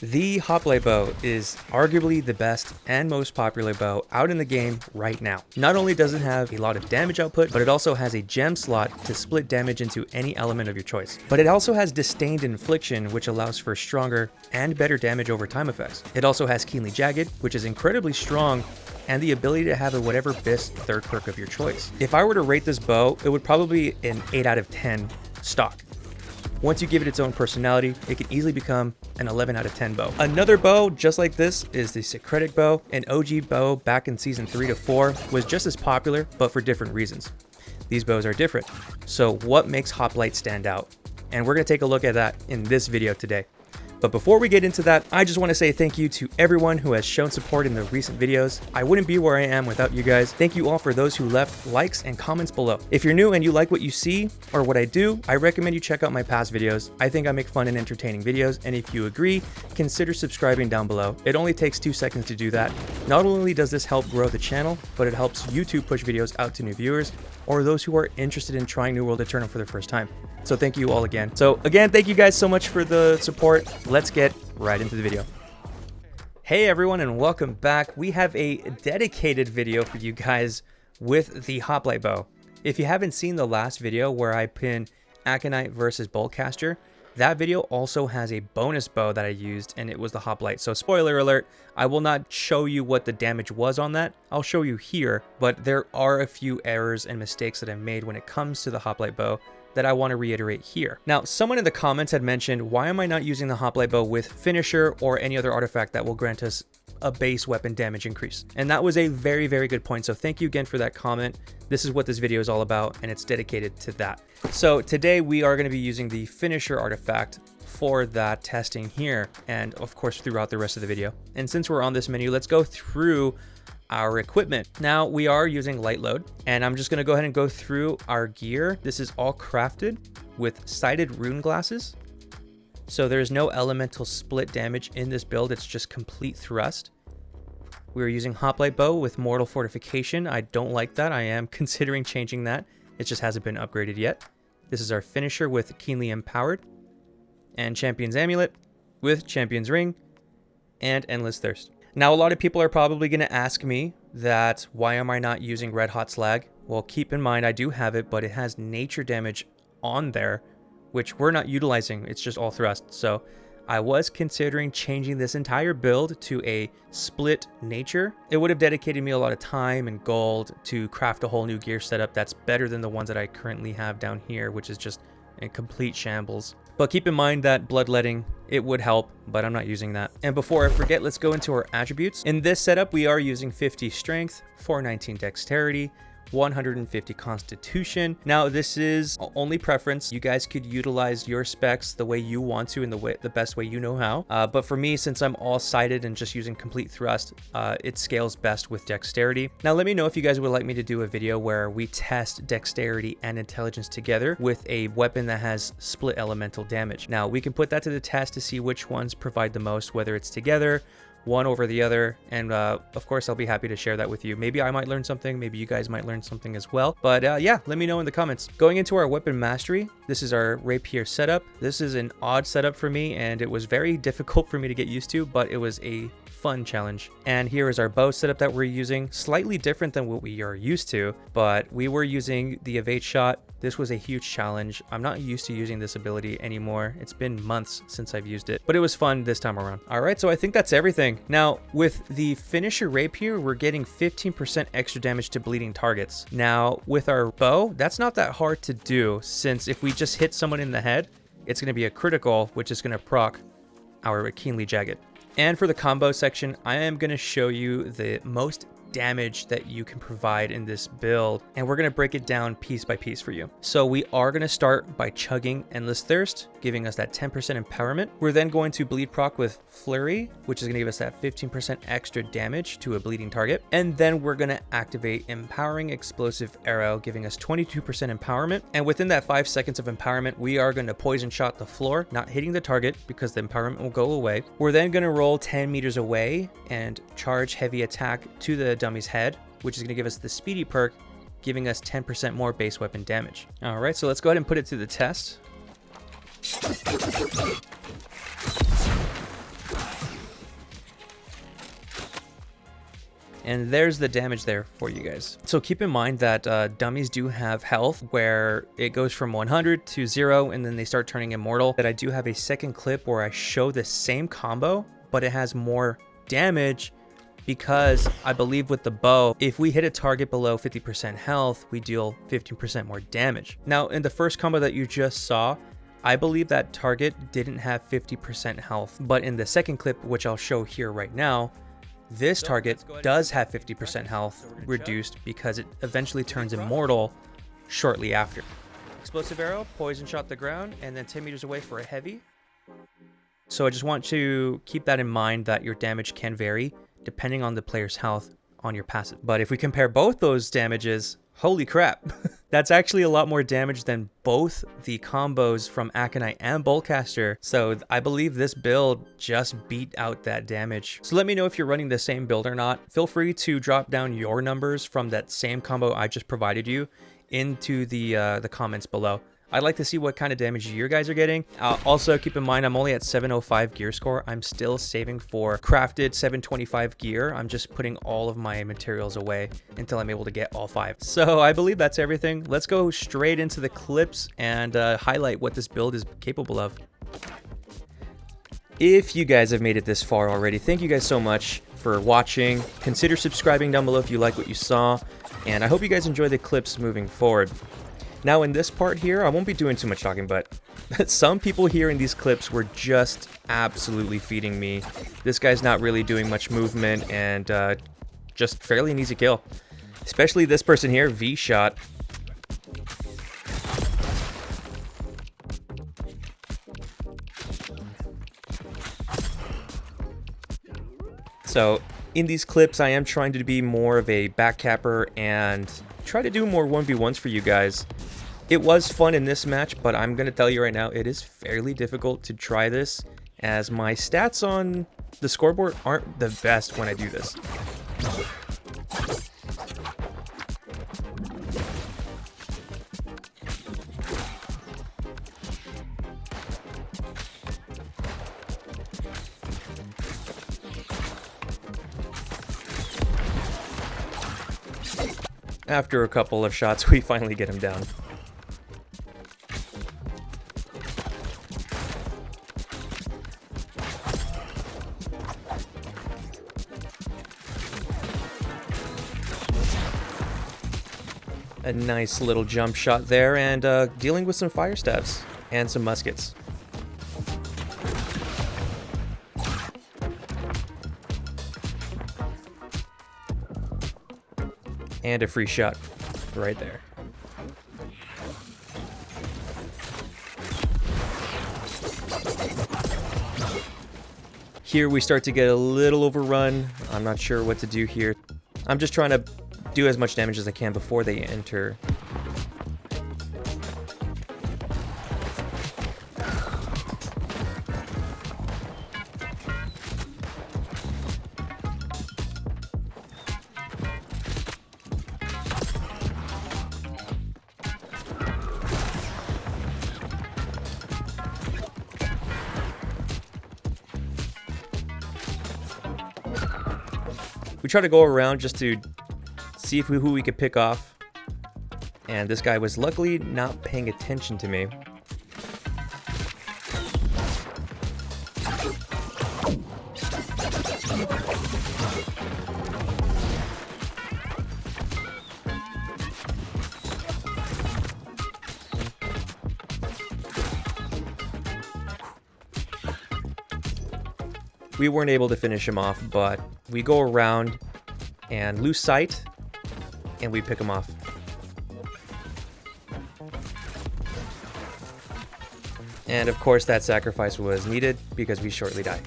The Hoplite bow is arguably the best and most popular bow out in the game right now. Not only does it have a lot of damage output, but it also has a gem slot to split damage into any element of your choice. But it also has Disdained Infliction, which allows for stronger and better damage over time effects. It also has Keenly Jagged, which is incredibly strong, and the ability to have a whatever BIS third perk of your choice. If I were to rate this bow, it would probably be an 8 out of 10 stock. Once you give it its own personality, it can easily become an 11 out of 10 bow. Another bow just like this is the Syncretic bow. An OG bow back in season 3 to 4 was just as popular, but for different reasons. These bows are different. So what makes Hoplite stand out? And we're gonna take a look at that in this video today. But before we get into that, I just want to say thank you to everyone who has shown support in the recent videos. I wouldn't be where I am without you guys. Thank you all for those who left likes and comments below. If you're new and you like what you see or what I do, I recommend you check out my past videos. I think I make fun and entertaining videos, and if you agree, consider subscribing down below. It only takes 2 seconds to do that. Not only does this help grow the channel, but it helps YouTube push videos out to new viewers or those who are interested in trying New World Aeturnum for the first time. So thank you all again. So again, thank you guys so much for the support. Let's get right into the video. Hey everyone, and welcome back. We have a dedicated video for you guys with the Hoplite bow. If you haven't seen the last video where I pin Aconite versus Boltcaster, that video also has a bonus bow that I used, and it was the Hoplite. So spoiler alert, I will not show you what the damage was on that. I'll show you here, but there are a few errors and mistakes that I made when it comes to the Hoplite bow that I want to reiterate here. Now, someone in the comments had mentioned, why am I not using the Hoplite bow with Finisher or any other artifact that will grant us a base weapon damage increase? And that was a very, very good point. So thank you again for that comment. This is what this video is all about, and it's dedicated to that. So today we are going to be using the Finisher artifact for that testing here, and of course throughout the rest of the video. And since we're on this menu, let's go through our equipment. Now we are using light load, and I'm just going to go ahead and go through our gear. This is all crafted with sighted rune glasses. So there's no elemental split damage in this build. It's just complete thrust. We're using Hoplite bow with mortal fortification. I don't like that. I am considering changing that. It just hasn't been upgraded yet. This is our Finisher with Keenly Empowered, and Champion's Amulet with Champion's Ring and Endless Thirst. Now, a lot of people are probably going to ask me that why am I not using Red Hot Slag? Well, keep in mind, I do have it, but it has nature damage on there, which we're not utilizing. It's just all thrust. So I was considering changing this entire build to a split nature. It would have dedicated me a lot of time and gold to craft a whole new gear setup that's better than the ones that I currently have down here, which is just in complete shambles. But keep in mind that bloodletting, it would help, but I'm not using that. And before I forget, let's go into our attributes. In this setup, we are using 50 strength, 419 dexterity, 150 constitution. Now this is only preference. You guys could utilize your specs the way you want to, in the best way you know how. But for me, since I'm all sighted and just using complete thrust, it scales best with dexterity. Now let me know if you guys would like me to do a video where we test dexterity and intelligence together with a weapon that has split elemental damage. Now we can put that to the test to see which ones provide the most, whether it's together, one over the other, and of course I'll be happy to share that with you. Maybe I might learn something, maybe you guys might learn something as well, but yeah, let me know in the comments. Going into our weapon mastery, this is our rapier setup. This is an odd setup for me, and it was very difficult for me to get used to, but it was a fun challenge. And here is our bow setup that we're using. Slightly different than what we are used to, but we were using the evade shot. This was a huge challenge. I'm not used to using this ability anymore. It's been months since I've used it, but it was fun this time around. All right, so I think that's everything. Now, with the Finisher rapier, we're getting 15% extra damage to bleeding targets. Now, with our bow, that's not that hard to do, since if we just hit someone in the head, it's going to be a critical, which is going to proc our Keenly Jagged. And for the combo section, I am going to show you the most damage that you can provide in this build, and we're going to break it down piece by piece for you. So we are going to start by chugging Endless Thirst, giving us that 10% empowerment. We're then going to bleed proc with Flurry, which is going to give us that 15% extra damage to a bleeding target. And then we're going to activate Empowering Explosive Arrow, giving us 22% empowerment. And within that 5 seconds of empowerment, we are going to poison shot the floor, not hitting the target because the empowerment will go away. We're then going to roll 10 meters away and charge heavy attack to the dummy's head, which is going to give us the speedy perk, giving us 10% more base weapon damage. All right, so let's go ahead and put it to the test. And there's the damage there for you guys. So keep in mind that dummies do have health where it goes from 100 to 0 and then they start turning immortal. That I do have a second clip where I show the same combo, but it has more damage because I believe with the bow, if we hit a target below 50% health, we deal 15% more damage. Now, in the first combo that you just saw, I believe that target didn't have 50% health, but in the second clip, which I'll show here right now, this target does have 50% health reduced because it eventually turns immortal shortly after. Explosive arrow, poison shot the ground, and then 10 meters away for a heavy. So I just want to keep that in mind that your damage can vary depending on the player's health on your passive. But if we compare both those damages, holy crap, that's actually a lot more damage than both the combos from Aconite and Boltcaster. So I believe this build just beat out that damage. So let me know if you're running the same build or not. Feel free to drop down your numbers from that same combo I just provided you into the comments below. I'd like to see what kind of damage you guys are getting. Also, keep in mind, I'm only at 705 gear score. I'm still saving for crafted 725 gear. I'm just putting all of my materials away until I'm able to get all 5. So I believe that's everything. Let's go straight into the clips and highlight what this build is capable of. If you guys have made it this far already, thank you guys so much for watching. Consider subscribing down below if you like what you saw. And I hope you guys enjoy the clips moving forward. Now in this part here, I won't be doing too much talking, but some people here in these clips were just absolutely feeding me. This guy's not really doing much movement and just fairly an easy kill. Especially this person here, V-Shot. So in these clips, I am trying to be more of a backcapper and try to do more 1v1s for you guys. It was fun in this match, but I'm going to tell you right now, it is fairly difficult to try this as my stats on the scoreboard aren't the best when I do this. After a couple of shots, we finally get him down. A nice little jump shot there, and dealing with some fire stabs and some muskets. And a free shot right there. Here we start to get a little overrun. I'm not sure what to do here. I'm just trying to do as much damage as I can before they enter. We try to go around just to see who we could pick off, and this guy was luckily not paying attention to me. We weren't able to finish him off, but we go around and lose sight, and we pick him off. And of course that sacrifice was needed because we shortly died.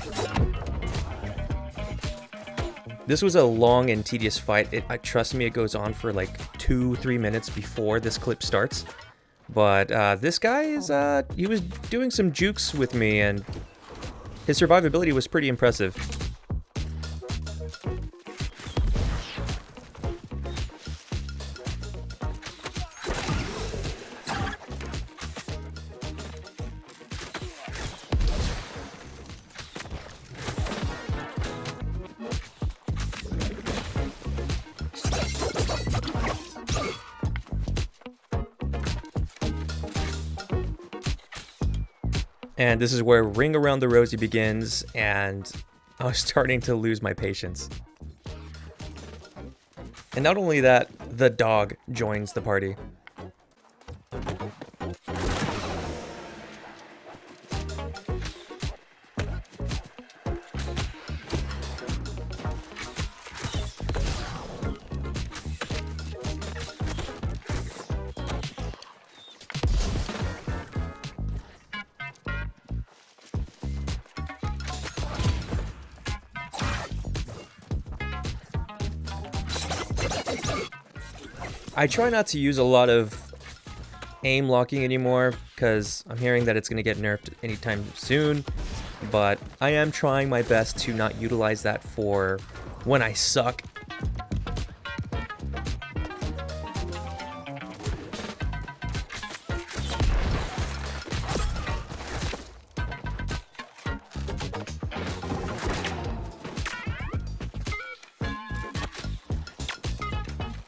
This was a long and tedious fight. Trust me, it goes on for like 2-3 minutes before this clip starts. But this guy he was doing some jukes with me, and his survivability was pretty impressive. And this is where Ring Around the Rosie begins, and I was starting to lose my patience. And not only that, the dog joins the party. I try not to use a lot of aim locking anymore because I'm hearing that it's going to get nerfed anytime soon, but I am trying my best to not utilize that for when I suck.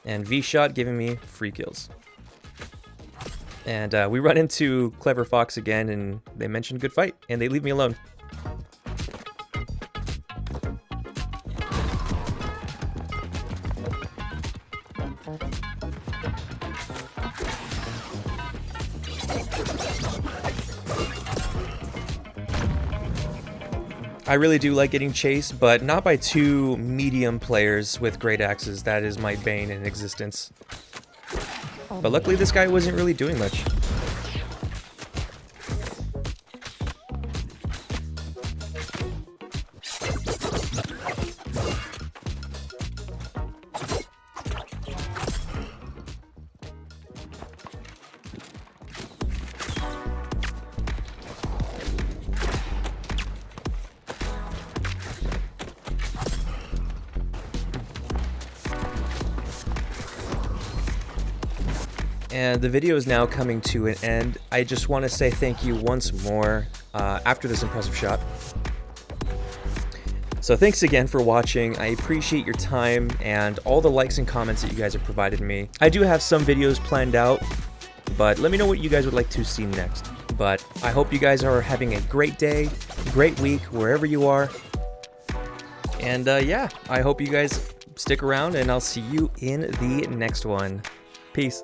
And V-Shot giving me free kills. And we run into Clever Fox again, and they mention good fight, and they leave me alone. I really do like getting chased, but not by two medium players with great axes. That is my bane in existence. But luckily this guy wasn't really doing much. And the video is now coming to an end. I just want to say thank you once more after this impressive shot. So thanks again for watching. I appreciate your time and all the likes and comments that you guys have provided me. I do have some videos planned out, but let me know what you guys would like to see next. But I hope you guys are having a great day, great week, wherever you are. And yeah, I hope you guys stick around, and I'll see you in the next one. Peace.